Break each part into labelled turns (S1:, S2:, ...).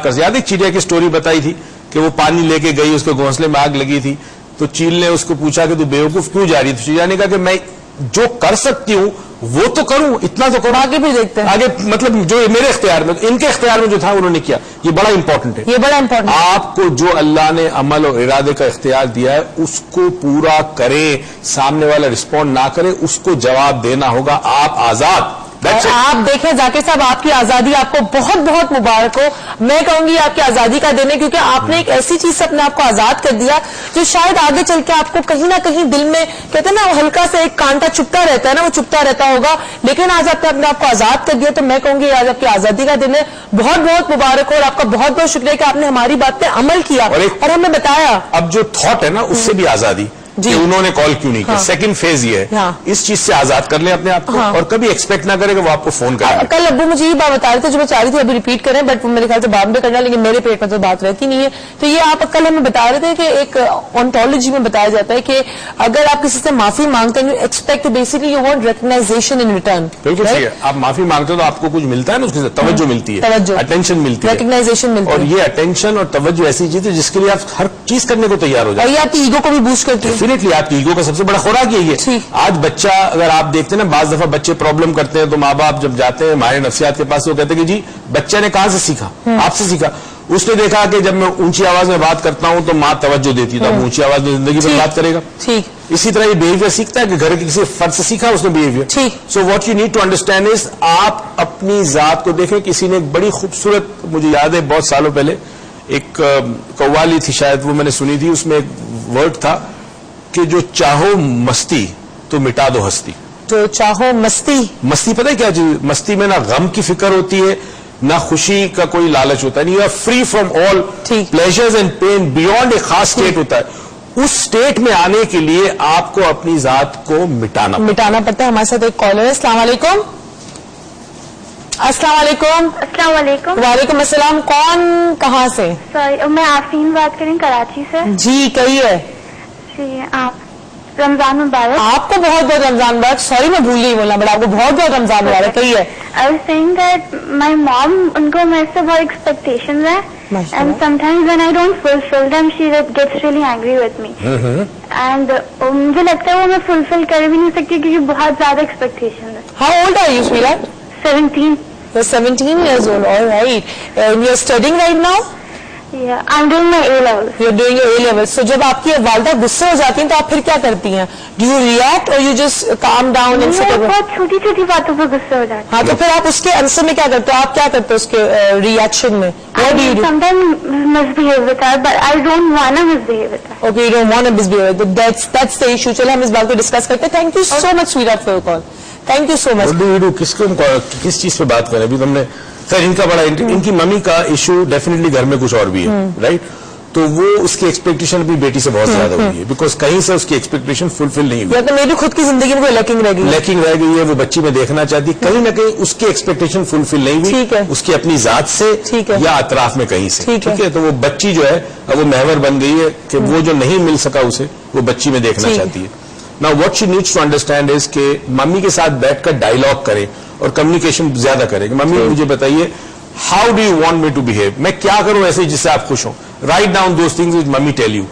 S1: کر سکتے. یاد ایک چڑیا کی سٹوری بتائی تھی کہ وہ پانی لے کے گئی, اس کے گھونسلے میں آگ لگی تھی, تو چیل نے اس کو پوچھا کہ تو بیوقوف کیوں جا رہی تھی؟ چڑیا نے کہا کہ میں جو کر سکتی ہوں وہ تو کروں, اتنا تو کروں,
S2: آگے بھی دیکھتے ہیں.
S1: آگے مطلب جو میرے اختیار میں, ان کے اختیار میں جو تھا انہوں نے کیا. یہ بڑا امپورٹنٹ ہے,
S2: یہ بڑا امپورٹنٹ.
S1: آپ کو جو اللہ نے عمل اور ارادے کا اختیار دیا ہے اس کو پورا کریں, سامنے والا رسپونڈ نہ کرے, اس کو جواب دینا ہوگا. آپ آزاد.
S2: آپ دیکھیں ذاکر صاحب, آپ کی آزادی آپ کو بہت بہت مبارک ہو. میں کہوں گی آپ کی آزادی کا دن ہے, کیونکہ آپ نے ایک ایسی چیز سے اپنے آپ کو آزاد کر دیا جو شاید آگے چل کے آپ کو کہیں نہ کہیں دل میں کہتے ہیں نا ہلکا سے ایک کانٹا چپتا رہتا ہے نا, وہ چپتا رہتا ہوگا, لیکن آج آپ نے اپنے آپ کو آزاد کر دیا. تو میں کہوں گی آج آپ کی آزادی کا دن ہے, بہت بہت مبارک ہو, اور آپ کا بہت بہت شکریہ کہ آپ نے ہماری بات پہ عمل کیا اور ہمیں بتایا.
S1: اب جو تھاٹ ہے نا اس سے بھی آزادی کہ انہوں نے کال کیوں نہیں کیا. سیکنڈ فیز یہ ہے, اس چیز سے آزاد کر لیں اپنے آپ کو, اور کبھی ایکسپیکٹ نہ کرے کہ وہ آپ کو فون کرے.
S2: کل ابو مجھے یہ بات بتا رہے تھے جو میں چاہ رہی تھی ابھی ریپیٹ کریں, بٹ میرے خیال سے بعد میں کرنا, لیکن میرے پیٹ میں تو بات رہتی نہیں ہے. تو یہ آپ کل ہمیں بتا رہے تھے کہ ایک اونٹولوجی میں بتایا جاتا ہے کہ اگر آپ کسی سے معافی مانگتے ہیں, expect basically you want recognition in return.
S1: بالکل صحیح ہے, آپ معافی مانگتے ہو تو آپ کو کچھ ملتا ہے نا, اس کے ساتھ توجہ ملتی ہے, اٹینشن ملتی ہے,
S2: ریکگنائزیشن ملتی ہے.
S1: اور یہ اٹینشن اور توجہ ایسی چیز ہے جس کے لیے آپ ہر چیز کرنے کو تیار ہو جائیں.
S2: اور یہ آپ کی ایگو کو بھی بوسٹ کرتی ہے.
S1: ڈیفینیٹلی آپ کی ایگو کا سب سے بڑا خوراک یہی ہے. آج بچہ اگر آپ دیکھتے ہیں نا, بعض دفعہ بچے پرابلم کرتے ہیں تو ماں باپ جب جاتے ہیں ہمارے نفسیات کے پاس, وہ کہتے ہیں کہ جی بچہ نے کہاں سے سیکھا؟ آپ سے سیکھا. اس نے دیکھا کہ جب میں اونچی آواز میں بات کرتا ہوں تو ماں توجہ دیتی ہے, تو اونچی آواز میں زندگی میں بات کرے گا. اسی طرح یہ بہیویئر سیکھتا ہے کہ گھر کے کسی فرد سے سیکھا اس نے behaviour. So what you need to understand is, آپ اپنی ذات کو دیکھیں. کسی نے ایک بڑی خوبصورت, مجھے یاد ہے بہت سالوں پہلے ایک قوالی تھی شاید, وہ میں نے سنی تھی, اس میں ایک ورڈ تھا کہ جو چاہو مستی تو مٹا دو ہستی.
S2: جو چاہو مستی,
S1: مستی پتہ ہے کیا چیز؟ مستی میں نہ غم کی فکر ہوتی ہے نہ خوشی کا کوئی لالچ ہوتا ہے. You are free from all pleasures and pain, beyond ایک خاص اسٹیٹ ہوتا ہے. اس اسٹیٹ میں آنے کے لیے آپ کو اپنی ذات کو مٹانا
S2: پڑتا ہے. ہمارے ساتھ ایک کالر ہے. السلام علیکم. السلام علیکم.
S3: السلام علیکم.
S2: وعلیکم السلام. کون کہاں سے؟
S3: سوری, میں آفرین بات کریں کراچی سے.
S2: جی کہیے.
S3: جی آپ رمضان مبارک.
S2: آپ کو بہت بہت رمضان مبارک. سوری میں بھول گئی بولنا, بٹ آپ کو بہت بہت رمضان مبارک. کہیے.
S3: I was saying that my mom, ان کو میرے سے بہت ایکسپیکٹیشنز ہیں, and sometimes when I don't fulfill them she gets really angry with me. And مجھے لگتا ہے وہ میں فلفل کر بھی نہیں سکتی کیونکہ بہت زیادہ ایکسپیکٹیشن ہے.
S2: How old are you, sweetheart?
S3: 17.
S2: You're 17 years old. All right. And you're studying right now?
S3: Yeah, I'm doing my A levels.
S2: You're doing your A levels. So جب آپ کی والدہ غصے ہو جاتی ہیں تو آپ پھر کیا کرتی ہیں؟ Do you react or you just calm down and sit?
S3: بہت چھوٹی چھوٹی باتوں پہ غصے ہو جاتی ہیں.
S2: ہاں, تو پھر آپ اس کے آنسر میں کیا کرتے ہو؟ آپ کیا کرتے ہو اس کے ریئیکشن میں؟ What do you do?
S3: Sometimes misbehave with her, but I don't want to misbehave with her.
S2: Okay, you don't want to misbehave with her. That's the issue. چلے ہم اس بات کو ڈسکس کرتے ہیں. Thank you so much, sweetheart, for your call. Thank you so much.
S1: What do you do? کس چیز پہ بات کریں ابھی تم نے؟ خیر ان کا بڑا, ان کی ممی کا ایشو ڈیفینیٹلی گھر میں کچھ اور بھی ہے, رائٹ. تو وہ اس کی ایکسپیکٹیشن اپنی بیٹی سے بہت زیادہ ہوئی ہے, بیکاز کہیں سے اس کی ایکسپیکٹیشن فلفل نہیں ہوئی.
S2: یا میری خود کی زندگی میں کوئی لیکنگ رہ گئی
S1: ہے, وہ بچی میں دیکھنا چاہتی, کہیں نہ کہیں اس کی ایکسپیکٹیشن فلفل نہیں ہوئی, اس کی اپنی ذات سے یا اطراف میں کہیں سے. ٹھیک ہے, تو وہ بچی جو ہے وہ محور بن گئی ہے کہ وہ جو نہیں مل سکا اسے وہ بچی میں دیکھنا چاہتی ہے. Now what she needs to understand is کہ ممی کے ساتھ بیٹھ کر ڈائیلاگ کرے اور کمیونیکیشن زیادہ کرے کہ ممی مجھے بتائیے how do you want me to behave, میں کیا کروں ایسے جس سے آپ خوش ہوں. Write down those things which mummy tell you.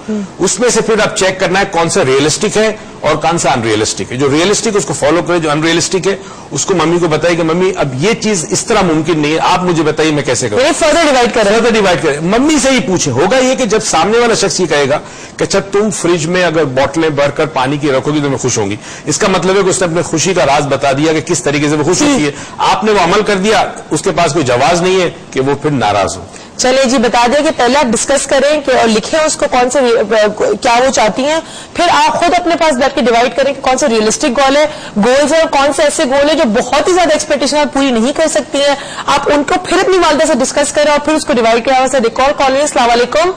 S1: اس میں سے پھر آپ چیک کرنا ہے کون سا ریئلسٹک ہے اور کون سا ان ریئلسٹک ہے. جو ریئلسٹک اس کو فالو کرے, جو ان ریئلسٹک ہے اس کو ممی کو بتائے کہ ممی اب یہ چیز اس طرح ممکن نہیں ہے, آپ مجھے بتائیے میں کیسے کروں. فردر ڈیوائڈ کرے, ممی سے ہی پوچھے. ہوگا یہ کہ جب سامنے والا شخص یہ کہے گا کہ اچھا تم فریج میں اگر بوٹلیں بھر کر پانی کی رکھو گی تو میں خوش ہوں گی, اس کا مطلب ہے کہ اس نے اپنے خوشی کا راز بتا دیا کہ کس طریقے سے وہ خوش ہوتی ہے. آپ نے وہ عمل کر دیا, اس کے پاس کوئی جواز نہیں ہے کہ وہ پھر ناراض ہو.
S2: چلے جی بتا دیں کہ پہلے آپ ڈسکس کریں کہ اور لکھیں اس کو کون سے کیا وہ چاہتی ہیں, پھر آپ خود اپنے پاس بیٹھ کے ڈیوائڈ کریں کہ کون سے ریئلسٹک گولز ہے اور کون سے ایسے گول ہیں جو بہت ہی زیادہ ایکسپیکٹیشن آپ پوری نہیں کر سکتی ہیں. آپ ان کو پھر اپنی والدہ سے ڈسکس کریں اور پھر اس کو ڈیوائڈ کریں. سے ریکال کال. السلام علیکم.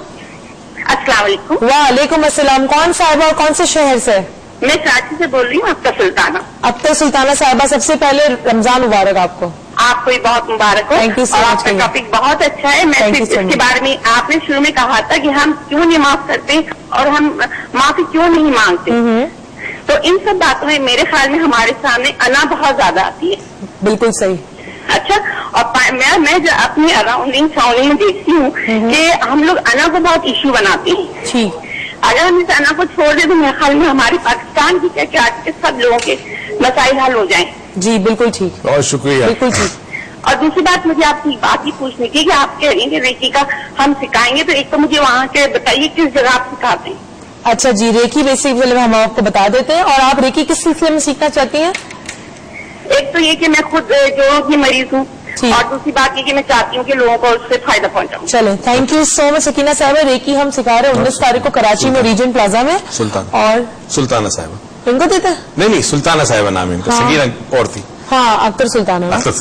S3: السلام علیکم.
S2: وعلیکم السلام. کون صاحبہ اور کون سے شہر سے؟
S3: میں کراچی سے بول رہی ہوں. اختر سلطانہ.
S2: اختر سلطانہ صاحبہ, سب سے پہلے رمضان مبارک آپ کو.
S3: آپ کو بہت مبارک ہو. اور آپ کا ٹاپک بہت اچھا ہے. میں اس کے بارے میں آپ نے شروع میں کہا تھا کہ ہم کیوں نہیں معاف کرتے اور ہم معافی کیوں نہیں مانگتے, تو ان سب باتوں میں میرے خیال میں ہمارے سامنے انا بہت زیادہ آتی ہے.
S2: بالکل صحیح.
S3: اچھا,
S4: اور میں جو اپنی اراؤنڈنگ سراؤنڈنگ میں دیکھتی ہوں کہ ہم لوگ انا کو بہت ایشو بناتے ہیں. اگر ہم اس انا کو چھوڑ دیں تو میرے خیال میں ہمارے پاکستان کی کیا کہ سب لوگوں کے مسائل حل ہو جائیں.
S2: جی بالکل ٹھیک,
S1: بہت شکریہ.
S2: بالکل ٹھیک.
S4: اور دوسری بات مجھے آپ کی بات ہی پوچھنی تھی کہ آپ کہہ رہی ہیں کہ ریکی کا ہم سکھائیں گے, تو ایک تو مجھے وہاں کے بتائیے کس جگہ آپ سکھاتے ہیں.
S2: اچھا جی, ریکی بیسک ہم آپ کو بتا دیتے ہیں. اور آپ ریکی کس سلسلے میں سیکھنا چاہتی ہیں؟
S4: ایک تو یہ کہ میں خود جو کی مریض ہوں, اور دوسری بات یہ کہ میں چاہتی ہوں کہ لوگوں کو اس سے فائدہ پہنچاؤں.
S2: چلیں, تھینک یو سو مچ سکینہ صاحبہ. ریکی ہم سکھا رہے ہیں 19 تاریخ کو کراچی میں ریجنٹ پلازا میں. اور
S1: سلطانہ صاحبہ
S2: ان کو دیتے
S1: نہیں, سلطانہ صاحبہ نام ہے ان کا, سکینہ اور تھی.
S2: ہاں, اختر سلطانہ. اختر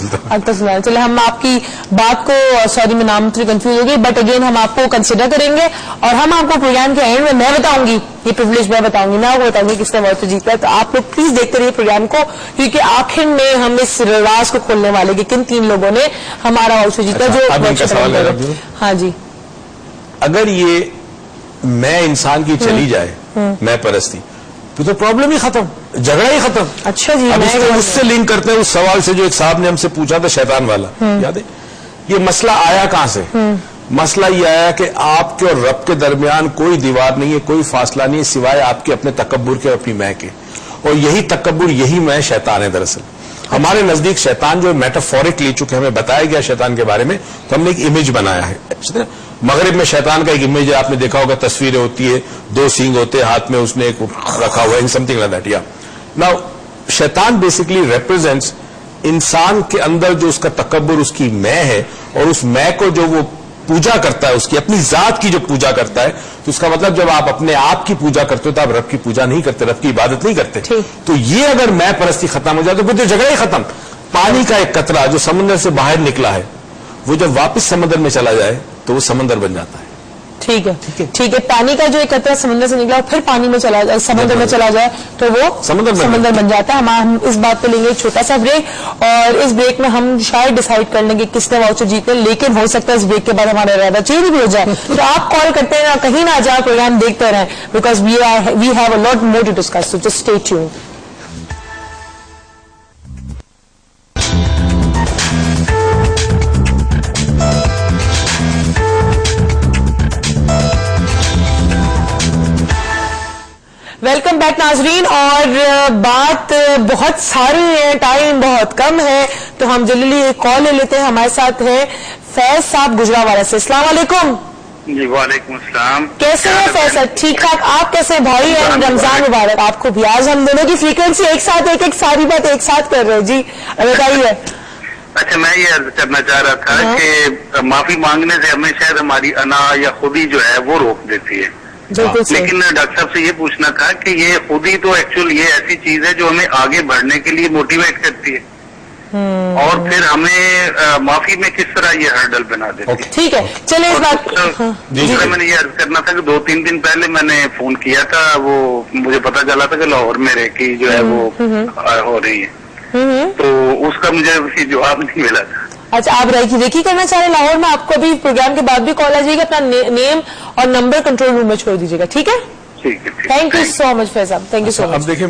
S2: سلطانہ. چلے ہم آپ کی بات کو, سوری میں نام تھوڑی کنفیوز ہو گئی, بٹ اگین ہم آپ کو کنسیڈر کریں گے. اور ہم آپ کو پروگرام کے اینڈ میں بتاؤں گی, یہ پرولیج میں بتاؤں گی, میں آپ کو بتاؤں گی کس نے ووٹ جیتا ہے. تو آپ لوگ پلیز دیکھتے رہیے پروگرام کو, کیونکہ آخر میں ہم اس راز کو کھولنے والے کہ کن 3 لوگوں نے ہمارا ووٹ جیتا جو. ہاں جی,
S1: اگر یہ میں انسان کی چلی جائے میں پرستی, تو پرابلم ہی ختم, جھگڑا ہی ختم.
S2: اچھا جی,
S1: اب اس سے لنک کرتے ہیں اس سوال سے جو ایک صاحب نے ہم سے پوچھا تھا, شیطان والا, یاد ہے؟ یہ مسئلہ آیا کہاں سے؟ مسئلہ یہ آیا کہ آپ کے اور رب کے درمیان کوئی دیوار نہیں ہے, کوئی فاصلہ نہیں ہے سوائے آپ کے اپنے تکبر کے اور اپنی میں کے. اور یہی تکبر, یہی میں شیطان ہے. دراصل ہمارے نزدیک شیطان جو میٹافورک لے چکے, ہمیں بتایا گیا شیطان کے بارے میں, تو ہم نے ایک امیج بنایا ہے. مغرب میں شیطان کا ایک امیج ہے, آپ نے دیکھا ہوگا, تصویریں ہوتی ہے, 2 سینگ ہوتے ہیں, ہاتھ میں اس نے ایک رکھا ہوا ہے, سم تھنگ لائک دیٹ. یا ناؤ شیطان بیسکلی ریپرزینٹس انسان کے اندر جو اس کا تکبر, اس کی میں ہے, اور اس میں کو جو وہ پوجا کرتا ہے, اس کی اپنی ذات کی جو پوجا کرتا ہے. تو اس کا مطلب جب آپ اپنے آپ کی پوجا کرتے ہو تو آپ رب کی پوجا نہیں کرتے, رب کی عبادت نہیں کرتے. تو یہ اگر میں پرستی ختم ہو جائے تو پھر جھگڑا ہی ختم. پانی کا ایک قطرہ جو سمندر سے باہر نکلا ہے, وہ جب واپس سمندر میں چلا جائے تو وہ سمندر بن جاتا ہے.
S2: ٹھیک ہے. پانی کا جو ایک قطرہ سمندر سے نکلا اور پھر پانی میں چلا جائے, سمندر میں چلا جائے, تو وہ سمندر بن جاتا ہے. ہم اس بات پہ لیں گے ایک چھوٹا سا بریک, اور اس بریک میں ہم شاید ڈیسائیڈ کر لیں گے کس نے واؤچر جیتے, لیکن ہو سکتا ہے اس بریک کے بعد ہمارا ارادہ چینج بھی ہو جائے. تو آپ کال کرتے ہیں, کہیں نہ جائے, پروگرام دیکھتے رہیں, because we have a lot more to discuss, so just stay tuned. Welcome back ناظرین. اور بات بہت ساری ہے, ٹائم بہت کم ہے, تو ہم جلدی ایک کال لے لیتے ہیں. ہمارے ساتھ ہے فیض صاحب گجرانوالہ سے. السلام علیکم.
S5: جی وعلیکم السلام.
S2: کیسے ہیں فیض صاحب؟ ٹھیک ٹھاک. آپ کیسے؟ بھائی ہیں, رمضان مبارک آپ کو بھی. آج ہم دونوں کی فریکوینسی ایک ساتھ, ایک ساری بات ایک ساتھ کر رہے ہیں. جی بتائیے.
S5: اچھا, میں یہ عرض کرنا چاہ رہا تھا کہ معافی مانگنے سے ہمیں شاید ہماری انا یا خودی جو ہے وہ روک دیتی ہے, لیکن ڈاکٹر صاحب سے یہ پوچھنا تھا کہ یہ خودی تو ایکچوئل یہ ایسی چیز ہے جو ہمیں آگے بڑھنے کے لیے موٹیویٹ کرتی ہے, اور پھر ہمیں معافی میں کس طرح یہ ہرڈل بنا دیتی ہے.
S2: ٹھیک ہے, چلے اس بات.
S5: دوسرا میں نے یہ عرض کرنا تھا کہ 2-3 دن پہلے میں نے فون کیا تھا, وہ مجھے پتا چلا تھا کہ لاہور میں ریکی جو ہے وہ ہو رہی ہے, تو اس کا مجھے جواب نہیں ملا تھا.
S2: اچھا, آپ ریکی کرنا چاہ رہے ہیں لاہور میں؟ آپ کو ابھی پروگرام کے بعد بھی کال آ جائے گی. اپنا نیم اور نمبر کنٹرول روم میں چھوڑ دیجیے گا, ٹھیک ہے؟ تھینک یو سو مچ فیض صاحب, تھینک یو سو مچ.
S1: اب دیکھیں,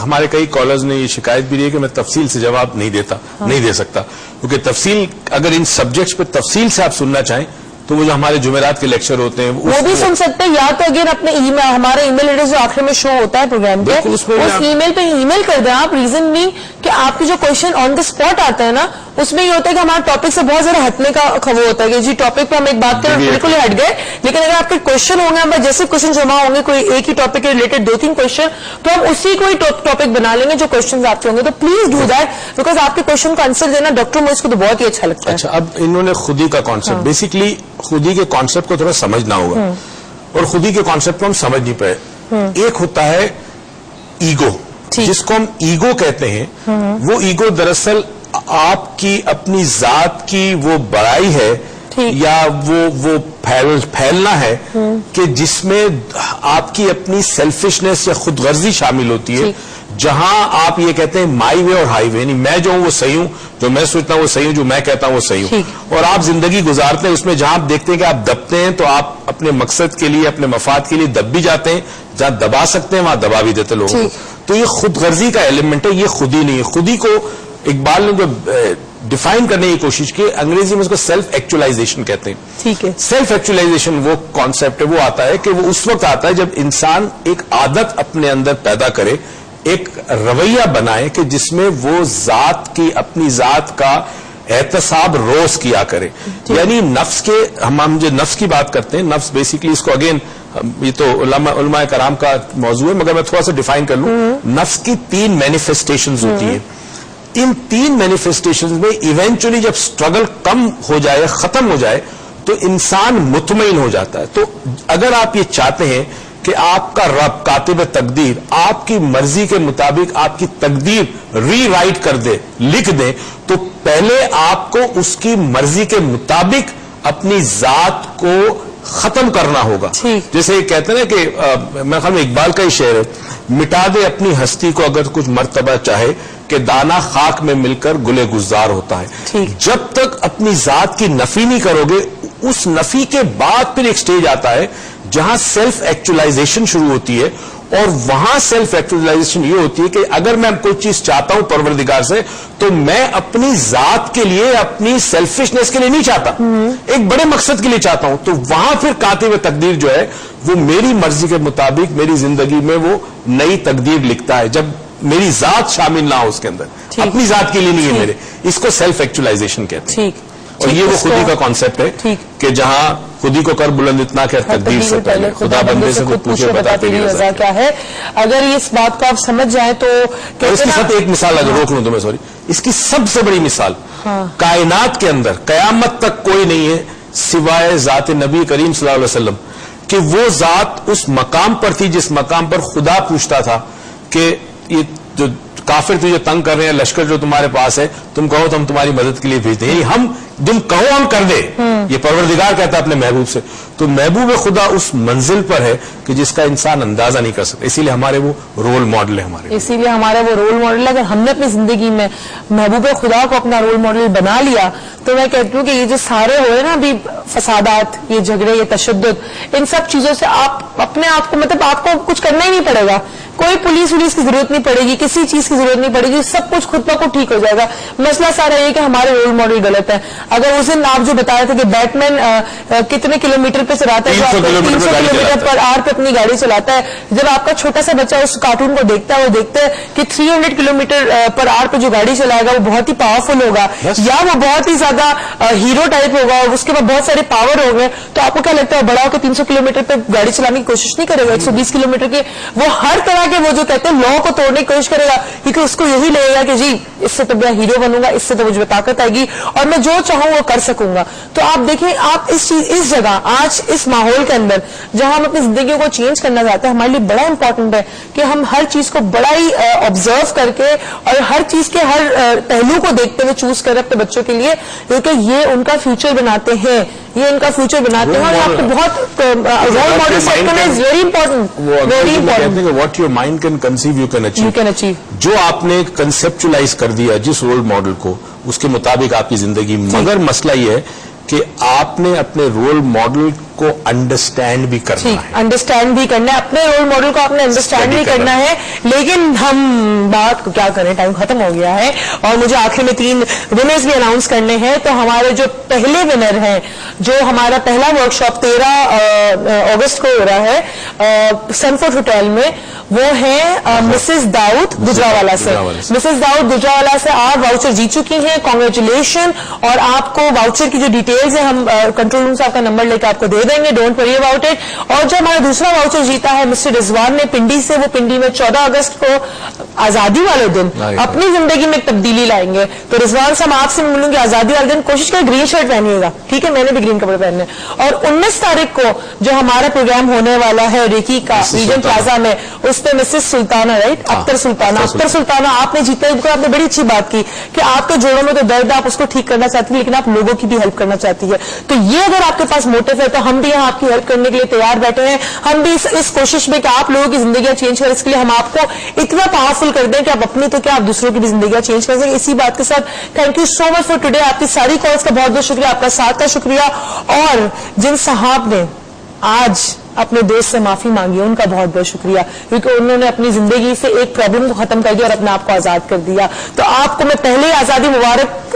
S1: ہمارے کئی کالرز نے یہ شکایت بھی دی ہے کہ میں تفصیل سے جواب نہیں دے سکتا, کیونکہ تفصیل, اگر ان سبجیکٹس پہ تفصیل سے آپ سننا چاہیں تو وہ جو ہمارے جمعرات کے لیکچر ہوتے ہیں
S2: وہ بھی سن سکتے ہیں, یا تو اگر اپنے ہمارا ای میل ایڈریس جو آخر میں شو ہوتا ہے پروگرام پہ, اس ای میل پہ ای میل کر دیں آپ. ریزن بھی کہ آپ کے جو کوشچن آن دا اسپاٹ آتا ہے نا, اس میں یہ ہوتا ہے کہ ہمارے ٹاپک سے بہت زیادہ ہٹنے کا خبر ہوتا ہے کہ جی ٹاپک پہ ہم ایک بات کریں, بالکل ہی ہٹ گئے. لیکن اگر آپ کے کوشچن ہوں گے, ہمارے جیسے کوشچن جمع ہوں گے, کوئی ایک ہی ٹاپک کے ریلیٹڈ 2-3 کوشچن, تو ہم اسی کو ہی ٹاپک بنا لیں گے جو کوشچن آپ کے ہوں گے. تو پلیز ڈو دیٹ, بیکاز آپ کے کوشچن کا آنسر دینا ڈاکٹر موئز کو تو بہت ہی اچھا لگتا ہے.
S1: اچھا, اب انہوں نے خودی کا کانسیپٹ, بیسکلی خودی کے کانسیپٹ کو تھوڑا سمجھنا ہوگا, اور خودی کے کانسیپٹ کو ہم سمجھ نہیں پائے. ایک ہوتا ہے ایگو, جس کو ہم ایگو کہتے ہیں. وہ ایگو دراصل آپ کی اپنی ذات کی وہ بڑائی ہے, یا وہ پھیلنا ہے کہ جس میں آپ کی اپنی سیلفشنس یا خود غرضی شامل ہوتی ہے, جہاں آپ یہ کہتے ہیں مائی وے اور ہائی وے, یعنی میں جو ہوں وہ صحیح ہوں, جو میں سوچتا ہوں وہ صحیح ہوں, جو میں کہتا ہوں وہ صحیح ہوں. اور آپ زندگی گزارتے ہیں اس میں جہاں آپ دیکھتے ہیں کہ آپ دبتے ہیں, تو آپ اپنے مقصد کے لیے, اپنے مفاد کے لیے دب بھی جاتے ہیں, جہاں دبا سکتے ہیں وہاں دبا بھی دیتے لوگوں کو. تو یہ خود غرضی کا ایلیمنٹ ہے, یہ خودی نہیں ہے. خودی کو اقبال نے جو ڈیفائن کرنے کی کوشش کی. انگریزی میں اس کو سیلف ایکچولائزیشن کہتے ہیں.
S2: ٹھیک ہے.
S1: سیلف ایکچولائزیشن وہ کانسیپٹ ہے, وہ آتا ہے کہ وہ اس وقت آتا ہے جب انسان ایک عادت اپنے اندر پیدا کرے, ایک رویہ بنائے کہ جس میں وہ ذات کی, اپنی ذات کا احتساب روز کیا کرے. یعنی نفس کے, ہم جو نفس کی بات کرتے ہیں, نفس بیسیکلی اس کو اگین یہ تو علماء کرام کا موضوع ہے, مگر میں تھوڑا سا ڈیفائن کر لوں. نفس کی 3 مینیفیسٹیشنز ہوتی ہیں. ان 3 مینیفیسٹیشنز میں ایونچولی جب سٹرگل کم ہو جائے, ختم ہو جائے, تو انسان مطمئن ہو جاتا ہے. تو اگر آپ یہ چاہتے ہیں کہ آپ کا رب کاتب تقدیر آپ کی مرضی کے مطابق آپ کی تقدیر ری رائٹ کر دے, لکھ دے, تو پہلے آپ کو اس کی مرضی کے مطابق اپنی ذات کو ختم کرنا ہوگا. جیسے کہتے ہیں نا کہ میں خیال میں اقبال کا ہی شعر ہے, مٹا دے اپنی ہستی کو اگر کچھ مرتبہ چاہے کہ دانا خاک میں مل کر گلے گزار ہوتا ہے. جب تک اپنی ذات کی نفی نہیں کرو گے, اس نفی کے بعد پھر ایک سٹیج آتا ہے جہاں سیلف ایکچولائزیشن شروع ہوتی ہے. اور وہاں سیلف ایکچولائزیشن یہ ہوتی ہے کہ اگر میں کوئی چیز چاہتا ہوں پروردگار سے, تو میں اپنی ذات کے لیے, اپنی سیلفشنس کے لیے نہیں چاہتا, ایک بڑے مقصد کے لیے چاہتا ہوں. تو وہاں پھر کاتب تقدیر جو ہے وہ میری مرضی کے مطابق میری زندگی میں وہ نئی تقدیر لکھتا ہے, جب میری ذات شامل نہ ہو اس کے اندر, اپنی ذات کے لیے نہیں ہے میرے. اس کو سیلف ایکچولائزیشن کہتے ہیں. اور یہ وہ خودی کا کانسیپٹ ہے کہ جہاں خودی کو کر بلند اتنا کہ تقدیر سے پہلے خدا بندے سے خود پوچھے بتا تیری رضا
S2: کیا ہے. اگر اس بات کو آپ سمجھ جائیں تو
S1: اس کے ساتھ ایک مثال اگر روک لوں تو میں سوری, اس کی سب سے بڑی مثال کائنات کے اندر قیامت تک کوئی نہیں ہے سوائے ذات نبی کریم صلی اللہ علیہ وسلم, کہ وہ ذات اس مقام پر تھی جس مقام پر خدا پوچھتا تھا کہ یہ جو کافر تجھے تنگ کر رہے ہیں, لشکر جو تمہارے پاس ہے, تم کہو تو ہم تمہاری مدد کے لیے بھیجتے ہیں, ہم تم کہو ہم کر دیں. یہ پروردگار کہتا ہے اپنے محبوب سے. تو محبوب خدا اس منزل پر ہے کہ جس کا انسان اندازہ نہیں کر سکتا. اسی لیے ہمارے وہ رول ماڈل ہے,
S2: اسی لیے ہمارا وہ رول ماڈل ہے. اگر ہم نے اپنی زندگی میں محبوب خدا کو اپنا رول ماڈل بنا لیا, تو میں کہتی ہوں کہ یہ جو سارے ہوئے نا ابھی فسادات, یہ جھگڑے, یہ تشدد, ان سب چیزوں سے آپ اپنے آپ کو, مطلب آپ کو کچھ کرنا ہی نہیں پڑے گا. کوئی پولیس کی ضرورت نہیں پڑے گی, کسی چیز کی ضرورت نہیں پڑے گی, سب کچھ خود بخود ٹھیک ہو جائے گا. مسئلہ سارا یہ کہ ہمارے رول ماڈل غلط ہے. اگر اس دن آپ جو بتایا تھا کہ بیٹ مین کتنے کلومیٹر پہ چلاتا ہے, 300 کلومیٹر پر آور پہ اپنی گاڑی چلاتا ہے, جب آپ کا چھوٹا سا بچہ اس کارٹون کو دیکھتا ہے, وہ دیکھتا ہے کہ 300 کلومیٹر پر آور پہ جو گاڑی چلائے گا وہ بہت ہی پاورفل ہوگا, یا وہ بہت ہی زیادہ ہیرو ٹائپ ہوگا, اور اس کے بعد بہت سارے پاور ہو گئے, تو آپ کو کیا لگتا ہے بڑا ہو کے 300 کلومیٹر پہ گاڑی چلانے کی کوشش نہیں کرے گا, 120 کلومیٹر کی. وہ ہر طرح کے وہ جو کہتے ہیں لا کو توڑنے کی کوشش کرے گا, کیونکہ اس کو یہی لگے گا کہ جی اس سے تو میں ہیرو بنوں گا, اس سے تو مجھے طاقت آئے گی اور میں جو چاہوں وہ کر سکوں گا. تو آپ دیکھیں, آپ اس جگہ آج اس ماحول کے اندر جہاں ہم اپنی زندگیوں کو چینج کرنا چاہتے ہیں, ہمارے لیے بڑا امپورٹنٹ ہے کہ ہم ہر چیز کو بڑا ہی آبزرو کر کے اور ہر چیز کے ہر پہلو کو دیکھتے ہوئے چوز کریں اپنے بچوں کے لیے, کیونکہ یہ ان کا فیوچر بناتے ہیں, یہ ان کا فیوچر بناتے ہیں. اور آپ کو بہت رول ماڈل سیٹ کرنا is very important, very important.
S1: What your mind can conceive you can achieve. جو آپ نے کنسپچولائز کر دیا جس رول ماڈل کو, اس کے مطابق آپ کی زندگی. مگر مسئلہ یہ ہے کہ آپ نے اپنے رول ماڈل کو انڈرسٹینڈ بھی کرنا ہے,
S2: انڈرسٹینڈ بھی کرنا ہے, اپنے رول ماڈل کو آپ نے انڈرسٹینڈ بھی کرنا ہے. لیکن ہم بات کو کیا کریں, ٹائم ختم ہو گیا ہے اور مجھے آخر میں 3 ونرز بھی اناؤنس کرنے ہیں. تو ہمارے جو پہلے ونر ہیں, جو ہمارا پہلا ورکشاپ 13 اگست کو ہو رہا ہے سنفورٹ ہوٹل میں, وہ ہیں مسز داؤد گجراوالا سے. مسز داؤد گجراوالا سے آپ واؤچر جیت چکی ہیں, کانگریچولیشن. اور آپ کو واؤچر کی جو ڈیٹیلز ہیں ہم کنٹرول روم سے آپ کا نمبر لے کے آپ کو دے دیں گے, ڈونٹ وری اباؤٹ اٹ. اور جو ہمارا دوسرا واؤچر جیتا ہے مسٹر رضوان نے پنڈی سے, وہ پنڈی میں 14 اگست کو آزادی والے دن اپنی زندگی میں تبدیلی لائیں گے. تو رضوان صاحب آپ سے ملوں گی آزادی والے دن, کوشش کریں گرین شرٹ پہنیے گا, ٹھیک ہے, میں نے بھی گرین کپڑے پہننے. اور 19 تاریخ کو جو ہمارا پروگرام ہونے والا ہے ریکی کا ریجن پلازا میں, اس پہ مسز سلطانہ, رائٹ, اختر سلطانہ آپ نے جیتا. آپ نے بڑی اچھی بات کی کہ آپ کے جوڑوں میں تو درد ہے, آپ اس کو ٹھیک کرنا چاہتی ہیں, لیکن آپ لوگوں کی بھی ہیلپ کرنا چاہتی ہے. تو یہ اگر آپ کے پاس موٹو ہے تو ہم بھی یہاں آپ کی ہیلپ کرنے کے لیے تیار بیٹھے ہیں. ہم بھی اس کوشش میں کہ آپ لوگوں کی زندگیاں چینج کریں, اس کے لیے ہم آپ کو اتنا پاورفل کر دیں کہ آپ اپنی تو کیا آپ دوسروں کی بھی زندگیاں چینج کر سکیں. اسی بات کے ساتھ thank you so much for today. آپ کی ساری کالز کا بہت بہت شکریہ, آپ کا ساتھ کا شکریہ. اور جن صاحب نے آج اپنے دوست سے معافی مانگی, ان کا بہت بہت شکریہ, کیونکہ انہوں نے اپنی زندگی سے ایک پرابلم کو ختم کر دیا اور اپنے آپ کو آزاد کر دیا. تو آپ کو میں پہلے آزادی مبارک